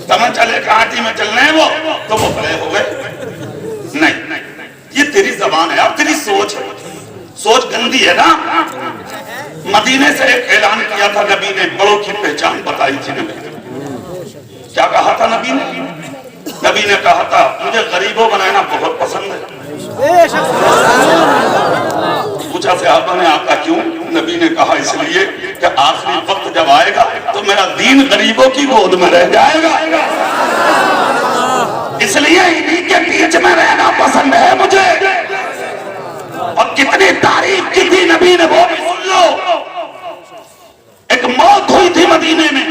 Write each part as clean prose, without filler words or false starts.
تمہیں چلے کہ آٹی میں چلنے ہیں وہ تو وہ کھڑے ہو گئے. نہیں, یہ تیری زبان ہے, اب تیری سوچ ہے, سوچ گندی ہے نا. مدینے سے ایک اعلان کیا تھا نبی نے, بڑوں کی پہچان بتائی تھی نبی نے. کیا کہا تھا نبی نے؟ نبی نے کہا تھا مجھے غریبوں بنانا بہت پسند ہے. پوچھا صحابہ نے آقا کیوں؟ نبی نے کہا اس لیے کہ آخری وقت جب آئے گا تو میرا دین غریبوں کی گود میں رہ جائے گا, اس لیے انہی کے بیچ میں رہنا پسند ہے مجھے. اور کتنی تعریف کی تھی نبی نے وہ بھی سن لو. ایک موت ہوئی تھی مدینے میں,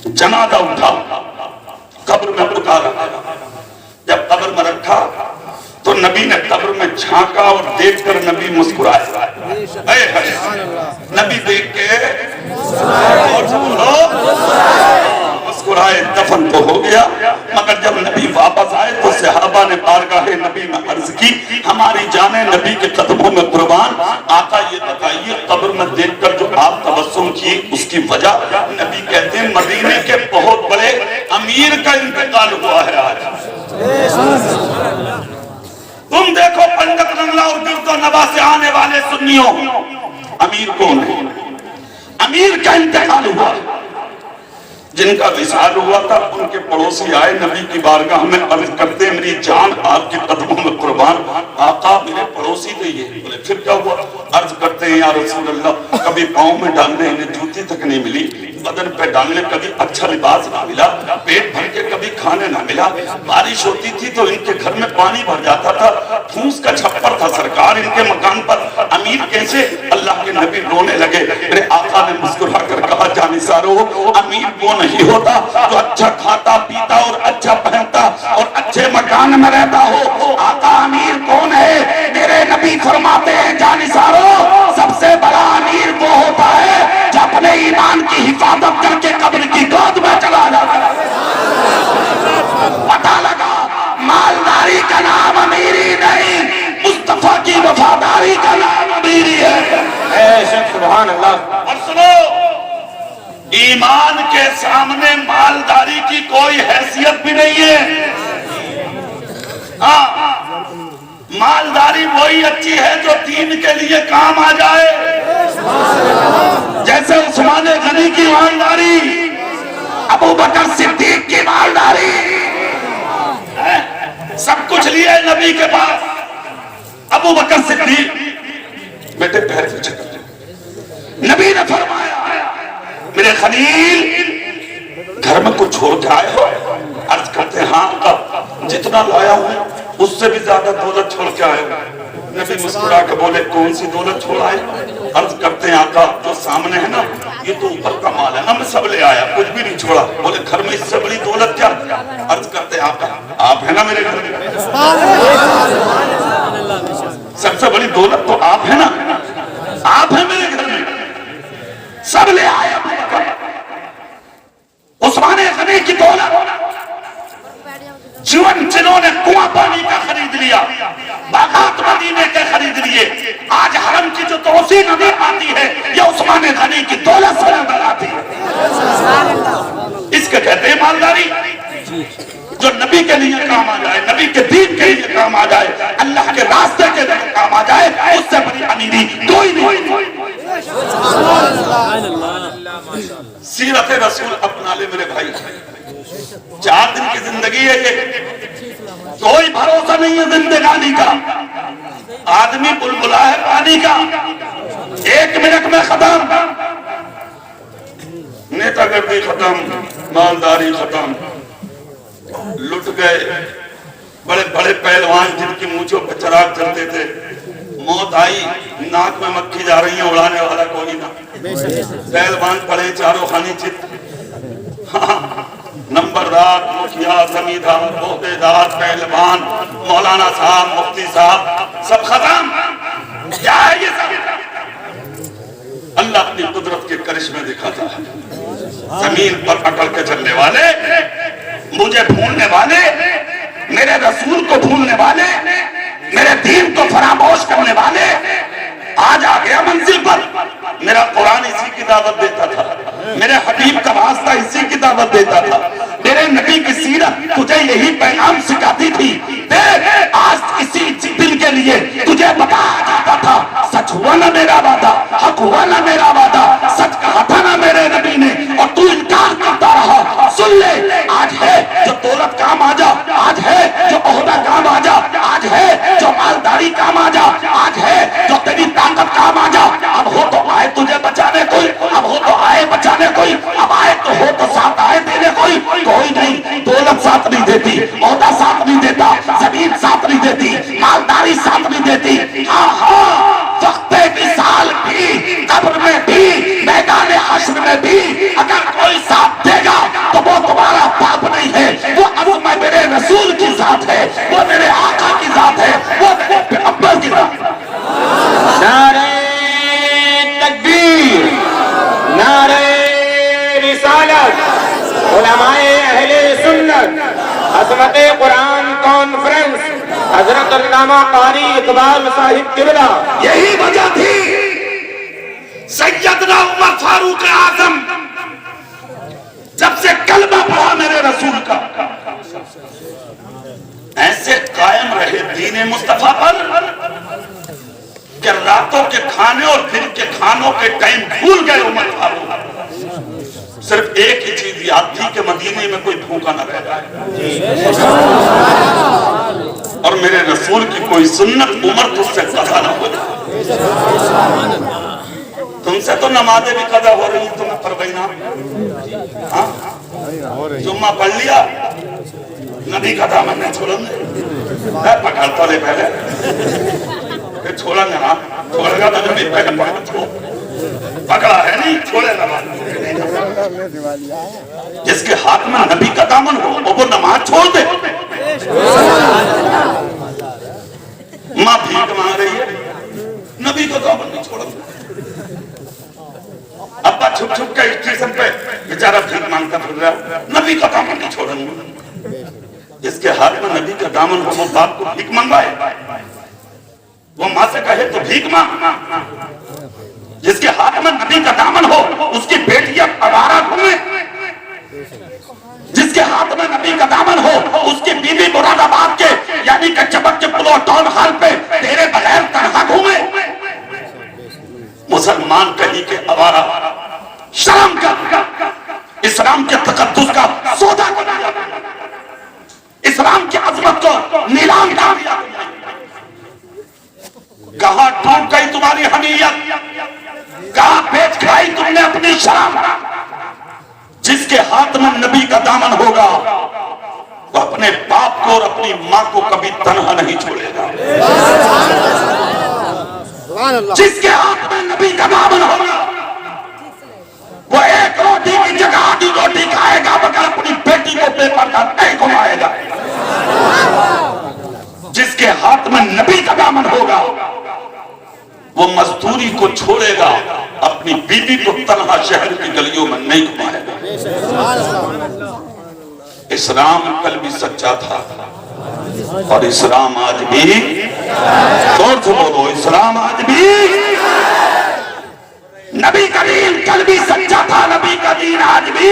جنازہ اٹھا, قبر میں پکارا. جب قبر میں رکھا تو نبی نے قبر میں جھانکا اور دیکھ کر نبی مسکرائے. نبی دیکھ کے اور مسکرائے. دفن تو ہو گیا, مگر جب نبی واپس آئے تو صحابہ نے بارگاہ نبی میں عرض کی ہماری جانیں نبی کے قدموں میں قربان, آقا یہ بتائیے قبر میں دیکھ کر جو آپ تبسم کی اس کی وجہ؟ نبی کہتے ہیں مدینے کے بہت بڑے امیر کا انتقال ہوا ہے آج. تم دیکھو پنڈت رنگلا اور گرد و نواح سے آنے والے سنیوں, امیر کون ہے؟ امیر کا انتقال ہوا. جن کا وصال ہوا تھا ان کے پڑوسی آئے نبی کی بارگاہ میں عرض کرتے میری جان آپ کے قدموں میں قربان. آقا میرے پڑوسی تھے یہ. بولے پھر کیا ہوا؟ عرض کرتے ہیں یا رسول اللہ کبھی پاؤں میں ڈالنے انہیں جوتی تک نہیں ملی, بدن پہ ڈالنے کبھی اچھا لباس نہ ملا, پیٹ بھر کے کبھی کھانے نہ ملا, بارش ہوتی تھی تو ان کے گھر میں پانی بھر جاتا تھا, پھوس کا چھپر تھا سرکار ان کے مکان پر, امیر کیسے؟ اللہ کے نبی رونے لگے. میرے آقا نے مسکرا کر کہا جانثارو امیر وہ نہیں ہوتا جو اچھا کھاتا پیتا اور اچھا پہنتا اور اچھے مکان میں رہتا ہو. آقا امیر کون ہے؟ میرے نبی فرماتے ہیں جانثارو سب سے بڑا امیر وہ ہوتا ہے جو اپنے ایمان کی حفاظت کر کے قبر کی گود میں چلا جاتا ہے. پتہ لگا مالداری کا نام امیری نہیں, مصطفیٰ کی وفاداری کا نام امیری ہے. سبحان اللہ. اور سنو, ایمان کے سامنے مالداری کی کوئی حیثیت بھی نہیں ہے. ہاں, مالداری وہی اچھی ہے جو دین کے لیے کام آ جائے. جیسے عثمان غنی کی مالداری, ابو بکر صدیق کی مالداری, سب کچھ لیے نبی کے پاس. ابو بکر صدیق بیٹے پیر پیچھے کر دیں. نبی نے فرمایا میرے خلیل گھر میں کچھ چھوڑ کے آئے ہو؟ عرض کرتے ہاں, جتنا لایا ہوں اس سے بھی زیادہ دولت چھوڑ کے آئے ہو. نبی مسکرا کے بولے کون سی دولت چھوڑ آئے؟ عرض کرتے ہیں آقا جو سامنے ہے نا یہ تو اوپر کا مال ہے نا, میں سب لے آیا, کچھ بھی نہیں چھوڑا. بولے گھر میں اس سے بڑی دولت کیا؟ عرض کرتے ہیں آقا آپ ہیں نا میرے گھر میں, سب سے بڑی دولت تو آپ ہیں نا, آپ ہیں میرے گھر میں, سب لے آیا. عثمان غنی کی دولت جنہوں نے کنواں پانی کا خرید لیا, باغات مدینے کے خرید لیے, آج حرم کی جو توسیع نظر آتی ہے یہ عثمان غنی کی دولت سے نظر آتی ہے. اس کے کہتے ہیں مالداری. جو نبی کے لیے کام آ جائے, نبی کے دین کے لیے کام آ جائے, اللہ کے راستے کے لیے کام آ جائے, اس سے بڑی امیری کوئی نہیں. سیرت رسول اپنا لے میرے بھائی, 4 دن کی زندگی ہے یہ, کوئی بھروسہ نہیں ہے زندگانی کا. آدمی بلبلا ہے پانی کا, 1 منٹ میں ختم, نیتا گردی ختم, مالداری ختم, لٹ گئے. بڑے بڑے پہلوان جن کی مونچھوں پہ چراغ چلتے تھے, موت آئی, ناک میں مکھی جا رہی ہیں, اڑانے والا کوئی نہ. پہلوان پڑے چاروں خانی چت, نمبردار, مکھیا, زمیندار, عہدیدار, پہلوان, مولانا صاحب, مفتی صاحب, سب ختم. کیا ہے یہ سب؟ اللہ اپنی قدرت کے کرشمے دکھاتا ہے. زمین پر اٹل کے چلنے والے, مجھے بھولنے والے, میرے رسول کو بھولنے والے, میرے دین کو فراموش کرنے والے, آج آ گیا منزل پر. میرا قرآن اسی کی دعوت دیتا تھا, میرے حبیب کا واسطہ اسی کی دعوت دعوت دیتا تھا, میرے نبی کی سیرت تجھے یہی پیغام سکھاتی تھی. دیکھ آج اسی دن کے لیے تجھے بتایا جاتا تھا, سچ ہوا نا میرا وعدہ, حق ہوا نا میرا وعدہ, سچ کہا تھا نا میرے نبی نے, اور تو انکار کرتا رہا. سن لے, آج ہے جو دولت کام آ جا, آج ہے جو عہدہ کام آ جا, آج ہے جو مالداری کام آ جا, آج ہے جو تیری طاقت کام آ جا. اب ہو تو آئے تجھے بچانے کوئی, اب ہو تو آئے بچانے کوئی, اب آئے تو ہو تو ساتھ آئے دینے کوئی نہیں. دولت ساتھ نہیں دیتی, عہدہ ساتھ نہیں دیتا, زمین ساتھ نہیں دیتی, مالداری ساتھ نہیں دیتی. ہاں وقت وصال بھی, قبر میں بھی, میدان حشر میں بھی اگر کوئی ساتھ دے گا تو وہ تمہارا باپ نہیں ہے, وہ عظمت میرے رسول کی ذات ہے, وہ میرے آقا کی ذات ہے, وہ میرے پیغمبر کی ذات ہے. نعرہ تکبیر, نعرہ رسالت. علماء اہل سنت, عظمت قرآن کانفرنس, حضرت علامہ قاری اقبال صاحب قبلہ. یہی وجہ تھی سیدنا عمر فاروق اعظم جب سے کلمہ پڑھا میرے رسول کا, ایسے قائم رہے دین مصطفیٰ پر کہ راتوں کے کھانے اور دن کے کھانوں کے ٹائم بھول گئے عمر فاروق. صرف ایک ہی چیز یاد تھی کہ مدینے میں کوئی بھوکا نہ رہ جائے, اور میرے رسول کی کوئی سنت عمر تجھ سے قضا نہ ہو جائے. تم سے تو نمازیں بھی قضا ہو رہی, تمہیں پروئی نہ. جمعہ پڑھ لیا, نبی کا دامن نہیں چھوڑیں گے, پکڑ تو لے پہلے, پھر چھوڑا گا, چھوڑے گا تو نبی پہلے پکڑ چھوڑ, پکڑا ہے نہیں چھوڑے گا. جس کے ہاتھ میں نبی کا دامن ہو وہ نماز چھوڑ دے. ماں بھیک مانگ رہی ہے, نبی کا دامن نہیں چھوڑا. ابا چھپ چھپ کے اسٹیشن پہ بیچارہ بھیک مانگتا پھر رہا, نبی کا دامن نہیں چھوڑیں گے. جس کے ہاتھ میں نبی کا دامن ہو وہ باپ کو بھیک منگوائے, وہ ماں سے کہے تو بھیک مانگ. جس کے ہاتھ میں نبی کا دامن ہو اس کی بیٹیاں آوارہ گھومے, جس کے ہاتھ میں نبی کا دامن ہو اس کی بیوی مراد آباد کے یعنی کہ چبک کے پلو ٹاؤن ہال پہ تیرے بغیر تنہا گھومے. مسلمان کہیں کے آوارہ, شرم کا اسلام کے تقدس کا سودا بنا دیا, اسلام کی عظمت کو نیلام ڈال دیا. کہاں ڈوب گئی تمہاری حمیت, کہاں بیچ کھائی تم نے اپنی شرم. جس کے ہاتھ میں نبی کا دامن ہوگا وہ اپنے باپ کو اور اپنی ماں کو کبھی تنہا نہیں چھوڑے گا. جس کے ہاتھ میں نبی کا دامن ہوگا وہ ایک روٹی کی جگہ آدھی روٹی کھائے گا مگر اپنی بیٹی کو بے پردہ نہیں گھمائے گا. جس کے ہاتھ میں نبی کا دامن ہوگا وہ مزدوری کو چھوڑے گا, اپنی بیوی کو تنہا شہر کی گلیوں میں نہیں گھمائے گا. اسلام کل بھی سچا تھا اور اسلام آج بھی, زور سے بولو, اسلام آج بھی, نبی کا دین کل بھی سچا تھا, نبی کا دین آج بھی.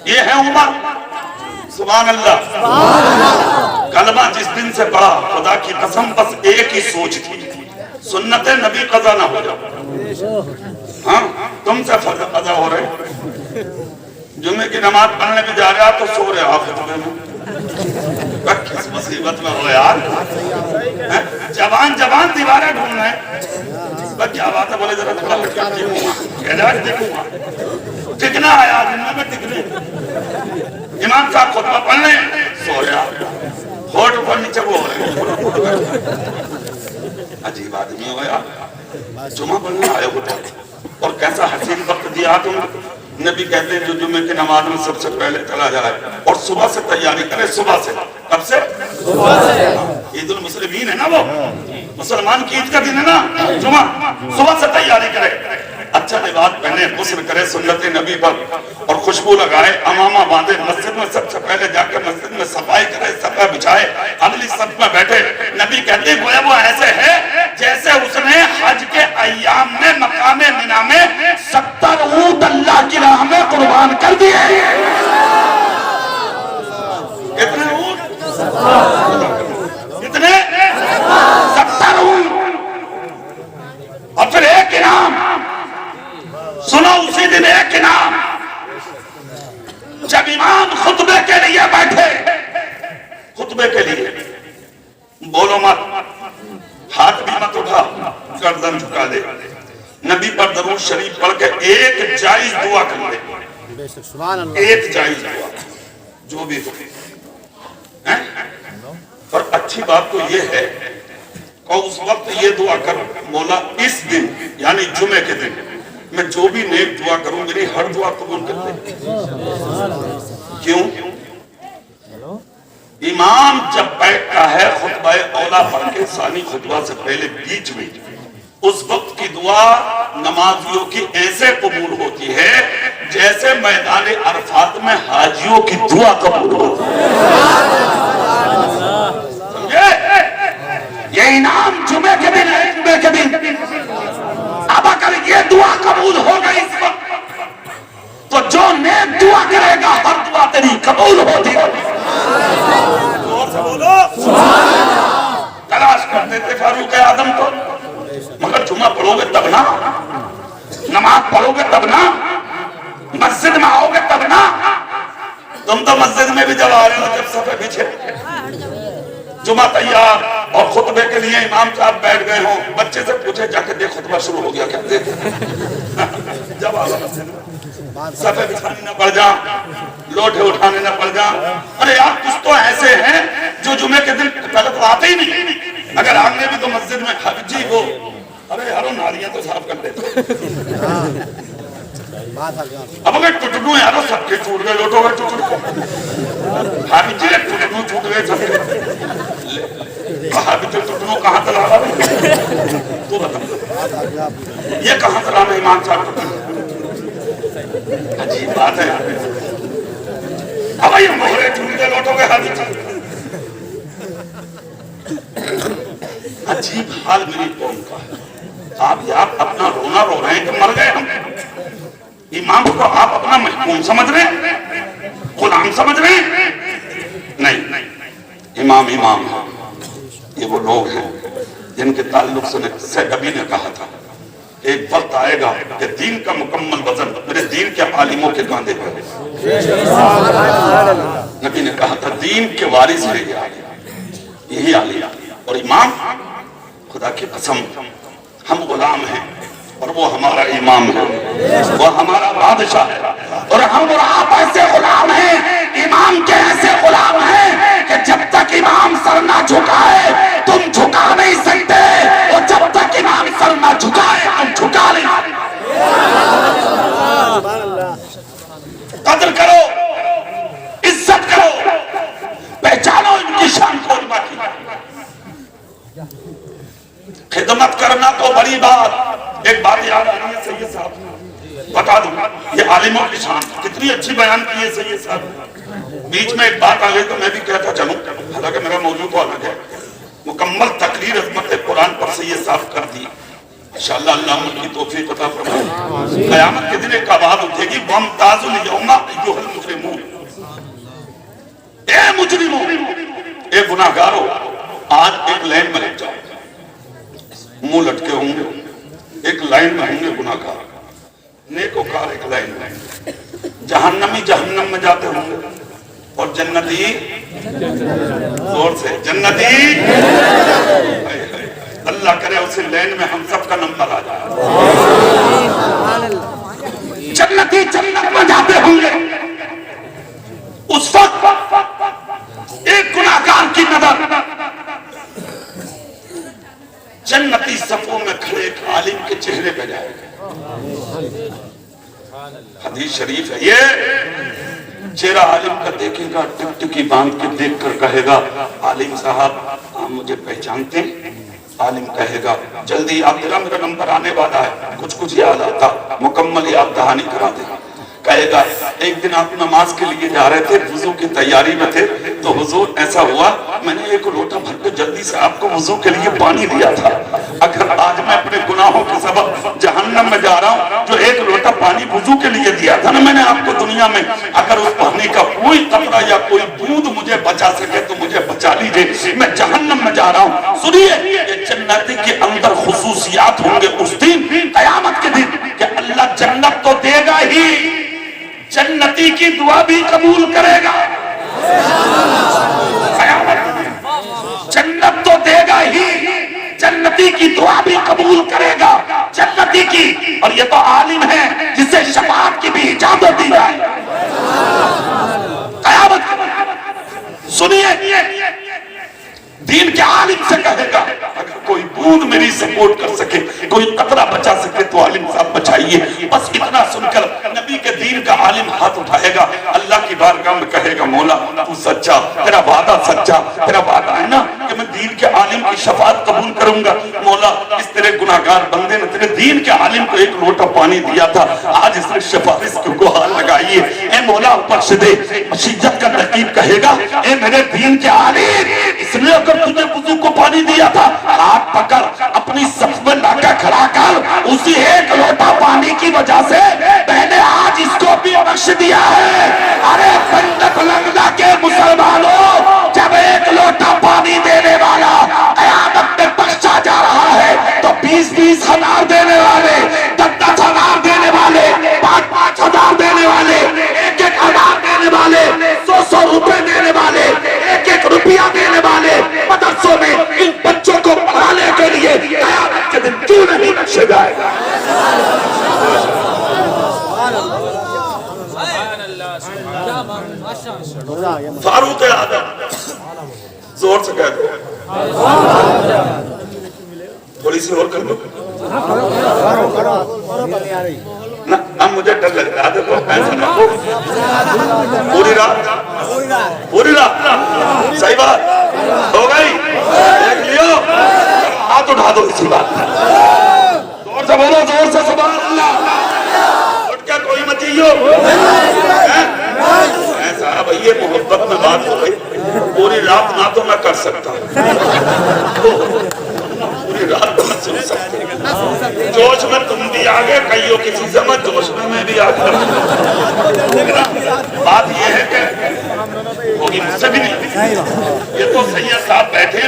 یہ ہے عمر, سبحان اللہ. کلمہ جس دن سے پڑھا خدا کی قسم بس ایک ہی سوچ تھی, سنت نبی قضا نہ ہو جائے. ہاں تم سے فرض قضا ہو رہے, جمعے کی نماز پڑھنے میں جا رہا تو سو رہے آپ خطبے میں. کس مصیبت میں ہو یار, جوان دیواریں ڈھونڈ رہے ہیں. کیا بات ہے, بولے ذرا تھوڑا دیکھوں ٹکنا آیا دنیا میں, ٹکنے. امام صاحب خطبہ پڑھ رہے ہیں, سو رہے آپ, ہوٹ اوپر نیچے وہ ہو رہے. عجیب آدمی ہو یار, جمعہ پڑھنے آئے ہوتے اور کیسا حسین وقت دیا تم. نبی کہتے ہیں جو جمعے کی نماز میں سب سے پہلے چلا جائے اور صبح سے تیاری کرے. صبح سے, کب سے؟ عید المسلمین ہے نا, وہ مسلمان کی عید کا دن ہے نا جمعہ. صبح سے تیاری کرے, اچھا لباس پہنے, غسل کرے سنت نبی پر اور خوشبو لگائے, امامہ باندھے, مسجد میں سب سے پہلے جا کے مسجد میں صفائی کرے, صفحہ بچھائے, اگلی صف میں بیٹھے. نبی کہتے ہیں گویا وہ ایسے ہے جیسے اس نے حج کے ایام میں مقام منی میں 70 اونٹ اللہ کی راہ میں قربان خطبے کے لیے بولو مت، ہاتھ بھی مت اٹھا، گردن جھکا دے، نبی پر درود شریف پڑھ کے ایک جائز دعا کر لے، ایک جائز دعا جو بھی ہو۔ اور اچھی بات تو یہ ہے کہ اس وقت یہ دعا کر، مولا اس دن یعنی جمعے کے دن میں جو بھی نیک دعا کروں میری ہر دعا قبول کر لے۔ کیوں؟ امام جب بیٹھتا ہے خطبہ اولا پڑھ کے ثانی خطبہ سے پہلے بیچ میں، اس وقت کی دعا نمازیوں کی ایسے قبول ہوتی ہے جیسے میدان عرفات میں حاجیوں کی دعا قبول ہوتی ہے۔ سمجھے؟ یہ انعام جمعے کے دن ہے، جمعے کے دن اب اگر یہ دعا قبول ہو گئی اس وقت تو جو نیک دعا کرے گا ہر دعا تیری قبول ہوتی ہے۔ تلاش کرتے تھے فاروق اعظم کو، مگر جمعہ پڑھو گے تب نا، نماز پڑھو گے تب نا، مسجد میں آؤ گے تب نا۔ تم تو مسجد میں بھی جب آ رہے ہو جب صفحے پیچھے، جمعہ تیار اور خطبے کے لیے امام صاحب بیٹھ گئے ہوں، بچے سے پوچھے جا کے دیکھ خطبہ شروع ہو گیا کیا، دیکھ جب آ مسجد میں صفحے بچھانے نہ پڑ جا، لوٹے اٹھانے نہ پڑ جا۔ ارے یار کچھ تو ایسے ہیں جو جمعے کے دن پہلے تو آتے ہی نہیں، اگر آگے بھی تو مسجد میں جی وہ ارے یارو نالیاں تو صاف کر دیتے، اب اگر ٹٹنو یارو سب کے چھوٹ گئے، لوٹو گئے ٹٹنو، حابی جی ٹٹنو چھوٹ گئے سب کے، حابی جی ٹٹنو کہاں تلا رہا ہے تو بتا، یہ کہاں تلا میں امام صاحب ٹٹنو، عجیب بات ہے۔ اب یہ مہرے چھوٹ گئے لوٹو گئے حابی جی، عجیب حال میری قوم کا ہے۔ آپ اپنا رونا رو رہے ہیں کہ مر گئے ہم، امام کو آپ اپنا محکوم سمجھ رہے ہیں، غلام سمجھ رہے ہیں؟ نہیں، امام ہے۔ یہ وہ لوگ ہیں جن کے تعلق سے نبی نے کہا تھا ایک وقت آئے گا کہ دین کا مکمل وزن میرے دین کے عالموں کے کاندھے پر ہے۔ نبی نے کہا تھا دین کے وارث ہے یہی عالم اور امام۔ خدا کی قسم ہم غلام ہیں اور وہ ہمارا امام ہے، وہ ہمارا بادشاہ ہے، اور ہم اور آپ ایسے غلام ہیں، امام کے ایسے غلام ہیں کہ جب تک امام سر نہ جھکائے تم جھکا نہیں سکتے، اور جب تک امام سر نہ جھکائے ہم جھکا نہیں سکتے۔ قدر کرو، عزت کرو، پہچانو ان کی شان کو، باقی خدمت کرنا تو بڑی بات۔ ایک بات یاد آ رہی ہے سید صاحب، بتا دوں یہ عالموں کی شان کتنی اچھی بیان کی ہے سید صاحب۔ بیچ میں ایک بات آ گئی تو میں بھی کہتا چلوں، حالانکہ میرا موضوع تو الگ ہے، مکمل تقریر عظمت قرآن پر سید صاحب کر دی، انشاءاللہ اللہ ان کی توفیق عطا فرمائے۔ قیامت کے دن ایک آواز اٹھے گی وَامْتَازُوا الْيَوْمَ أَيُّهَا الْمُجْرِمُونَ، اے مجرموں، اے گناہگاروں، آج ایک لائن میں لگ جاؤ، منہ لٹکے ہوں گے، ایک لائن میں ہوں گے گناہگار، نیکوکار ایک لائن میں، جہنمی جہنم میں جاتے ہوں گے، اور جنتی زور سے جنتی، اللہ کرے اسی لائن میں ہم سب کا نمبر آ جائے، جنتی جنت میں جاتے ہوں گے، اس وقت ایک گناہگار کی نظر جنتی صفوں میں کھڑے ایک عالم کے چہرے پہ جائے گا۔ حدیث شریف ہے یہ، چہرہ عالم کا دیکھے گا، ٹک ٹکی باندھ کے دیکھ کر کہے گا عالم صاحب آپ مجھے پہچانتے ہیں؟ عالم کہے گا جلدی آپ میرا نمبر آنے والا ہے، کچھ یاد آتا مکمل یاد دہانی کرا دے۔ کہے گا ایک دن آپ نماز کے لیے جا رہے تھے، وضو کی تیاری میں تھے، تو حضور ایسا ہوا میں نے ایک لوٹا بھر کے جلدی سے آپ کو وضو کے لیے پانی دیا تھا، اگر آج میں اپنے گناہوں کے سبب جہنم میں جا رہا ہوں، جو ایک لوٹا پانی وضو کے لیے دیا تھا نا میں نے آپ کو دنیا میں، اگر اس پانی کا کوئی قطرہ یا کوئی بوند مجھے بچا سکے تو مجھے بچا لیجئے، میں جہنم میں جا رہا ہوں۔ سنیے یہ جنتی کے اندر خصوصیات ہوں گے اس دن قیامت کے دن کہ اللہ جنت تو دے گا ہی، جنتی کی دعا بھی قبول کرے گا۔ قیامت جنتی کی دعا بھی قبول کرے گا، جنتی کی. اور یہ تو عالم ہے جسے شفاعت کی بھی اجازت دی جائے. قیامت سنیے، دین کے عالم سے کہے گا اگر کوئی بوند میری سپورٹ کر سکے، کوئی قطرہ بچا سکے تو عالم صاحب بچائیے. بس اتنا سن کر نبی کے دین کا عالم ہاتھ اٹھائے گا، اللہ کی بارگاہ میں کہے گا مولا تو سچا، تیرا وعدہ سچا، تیرا وعدہ ہے نا کہ میں دین کے عالم کی شفاعت قبول کروں گا. مولا اس تیرے گناہگار بندے نے تیرے دین کے عالم کو ایک لوٹا پانی دیا تھا، آج اس نے سفارش کو گوہار لگائیے. اے مولا بخش دے. مشیت کا رقیب کہے گا اے میرے دین کے عالم، اس نے اگر تجھے وضو کو پانی دیا تھا، ہاتھ پکڑ اپنی صف میں لا کے کھڑا کر، اسی ایک لوٹا پانی کی وجہ سے میں نے آج اس کو بھی بخش دیا ہے. ارے پنڈت لنگڑا کے مسلمانوں، جب ایک لوٹا پانی دینے والا قیامت میں بخشا جا رہا ہے تو 20-20 ہزار دینے والے، 10-10 ہزار دینے والے، 5-5 ہزار دینے والے، 1-1 ہزار دینے والے، 100-100 روپے دینے والے، 1-1 روپیہ دینے والے مدرسوں میں ان بچوں کو پڑھانے کے لیے قیامت کے دن کیوں نہیں بخشے جائے گا؟ فاروق اعظم، زور سے کہہ دو، تھوڑی سی اور کر لو نا. اب مجھے ڈر لگ رہا ہے، ایسا نہ ہو پوری رات صحیح بات ہو گئی. دیکھ لیو، ہاتھ اٹھا دو اسی بات پر، زور سے بولو، زور سے سبحان اللہ. اٹھ کے کوئی مچیو صاحب یہ محبت میں بات ہو گئی. پوری رات نہ تو میں کر سکتا، پوری رات تو میں سن سکتا. جوش میں تم بھی آگے کئیو کسی زمن جوش میں بھی آگے. بات یہ ہے کہ ہوگی مجھ سے بھی نہیں. یہ تو سید صاحب بیٹھے